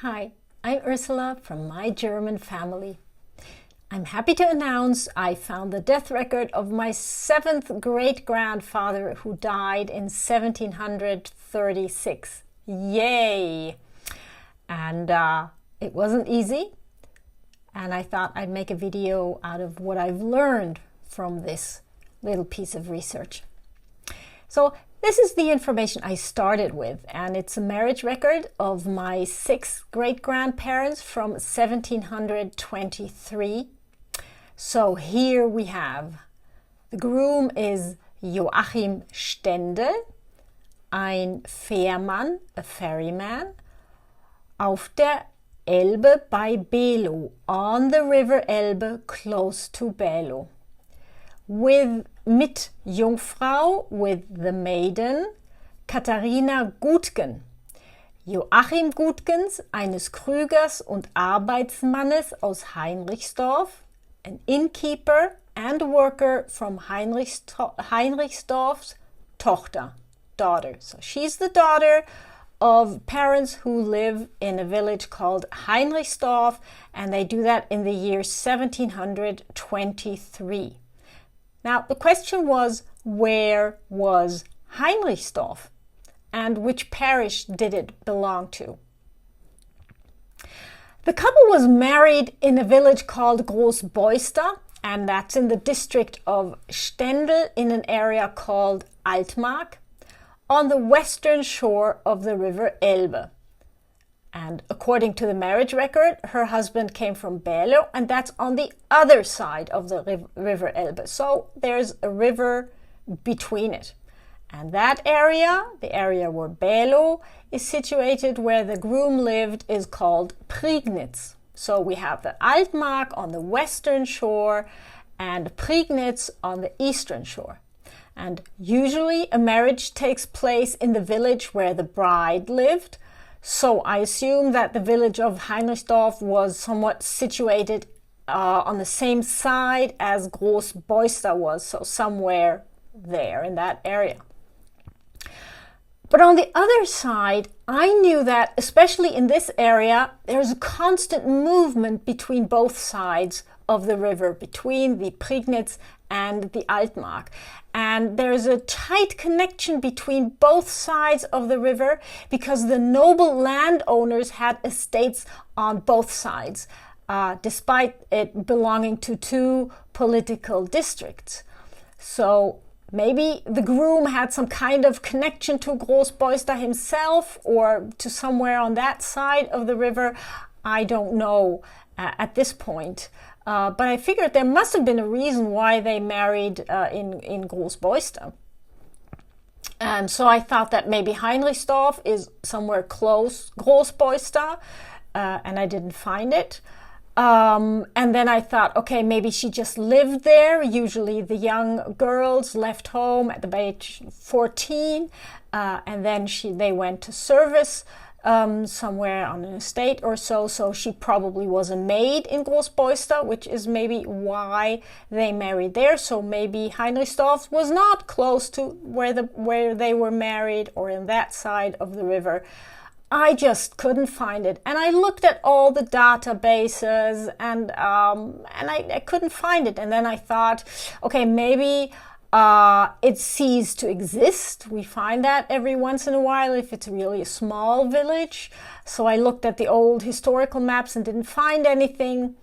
Hi, I'm Ursula from My German Family. I'm happy to announce I found the death record of my 7th great-grandfather who died in 1736. Yay! And it wasn't easy, and I thought I'd make a video out of what I've learned from this little piece of research. So this is the information I started with, and it's a marriage record of my 6 great-grandparents from 1723. So here we have, the groom is Joachim Stendel, ein Fährmann, a ferryman, auf der Elbe bei Below, on the river Elbe close to Below. Mit Jungfrau, with the maiden, Katharina Gutgen. Joachim Gutgens, eines Krügers und Arbeitsmannes aus Heinrichsdorff, an innkeeper and worker from Heinrichsdorff's daughter. So she's the daughter of parents who live in a village called Heinrichsdorff, and they do that in the year 1723. Now, the question was, where was Heinrichsdorff and which parish did it belong to? The couple was married in a village called Großboister, and that's in the district of Stendel in an area called Altmark, on the western shore of the river Elbe. And according to the marriage record, her husband came from Below, and that's on the other side of the river Elbe. So there's a river between it. And that area, the area where Below is situated, where the groom lived, is called Prignitz. So we have the Altmark on the western shore and Prignitz on the eastern shore. And usually a marriage takes place in the village where the bride lived. So I assume that the village of Heinrichsdorff was somewhat situated on the same side as Großboister was, so somewhere there in that area. But on the other side, I knew that, especially in this area, there's a constant movement between both sides of the river, between the Prignitz and the Altmark. And there's a tight connection between both sides of the river because the noble landowners had estates on both sides, despite it belonging to 2 political districts. So maybe the groom had some kind of connection to Großboister himself or to somewhere on that side of the river. I don't know at this point. But I figured there must have been a reason why they married in Großboister. And so I thought that maybe Heinrichsdorff is somewhere close Großboister, and I didn't find it. And then I thought, okay, maybe she just lived there. Usually the young girls left home at the age 14, and then they went to service somewhere on an estate or so. So she probably was a maid in Großboister, which is maybe why they married there. So maybe Heinrichsdorff was not close to where they were married or in that side of the river. I just couldn't find it, and I looked at all the databases, and I couldn't find it. And then I thought, okay, maybe it ceased to exist. We find that every once in a while if it's really a small village. So I looked at the old historical maps and didn't find anything.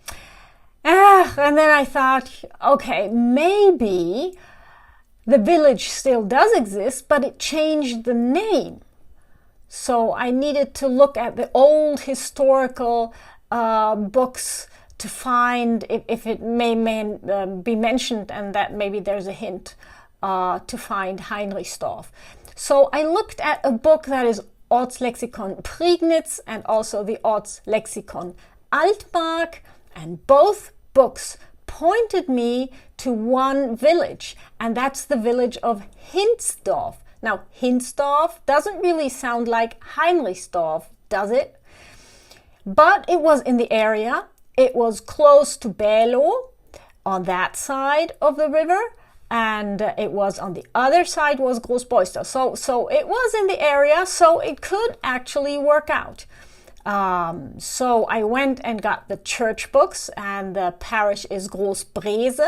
And then I thought, okay, maybe the village still does exist, but it changed the name. So I needed to look at the old historical books to find if it may be mentioned, and that maybe there's a hint to find Heinrichsdorff. So I looked at a book that is Ortslexikon Prignitz and also the Ortslexikon Altmark, and both books pointed me to one village, and that's the village of Heinrichsdorff. Now, Heinrichsdorff doesn't really sound like Heinrichsdorff, does it? But it was in the area. It was close to Below on that side of the river, and it was on the other side was Großboister. So it was in the area, so it could actually work out. So I went and got the church books, and the parish is Großbreze.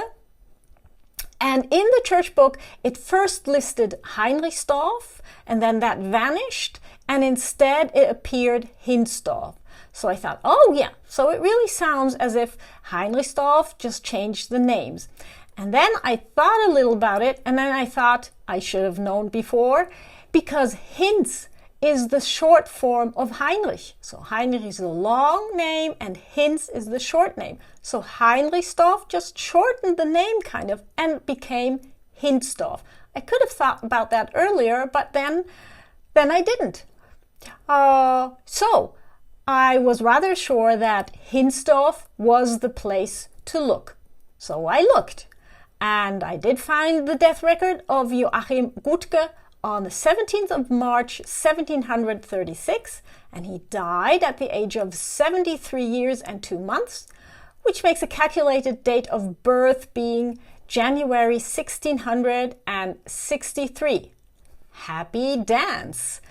And in the church book, it first listed Heinrichsdorff, and then that vanished, and instead it appeared Heinrichsdorff. So I thought, oh yeah, so it really sounds as if Heinrichsdorff just changed the names. And then I thought a little about it, and then I thought I should have known before, because Hinz is the short form of Heinrich. So Heinrich is the long name and Hinz is the short name. So Heinrichsdorff just shortened the name kind of and became Heinrichsdorff. I could have thought about that earlier, but then I didn't. So I was rather sure that Heinrichsdorff was the place to look. So I looked, and I did find the death record of Joachim Gutke on the 17th of March 1736, and he died at the age of 73 years and 2 months, which makes a calculated date of birth being January 1663. Happy dance!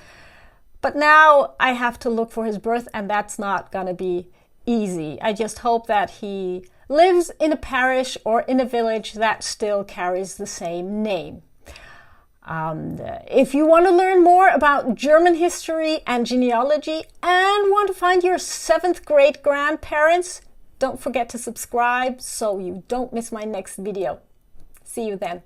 But now I have to look for his birth, and that's not gonna be easy. I just hope that he lives in a parish or in a village that still carries the same name. If you want to learn more about German history and genealogy and want to find your 7th grade grandparents, don't forget to subscribe so you don't miss my next video. See you then.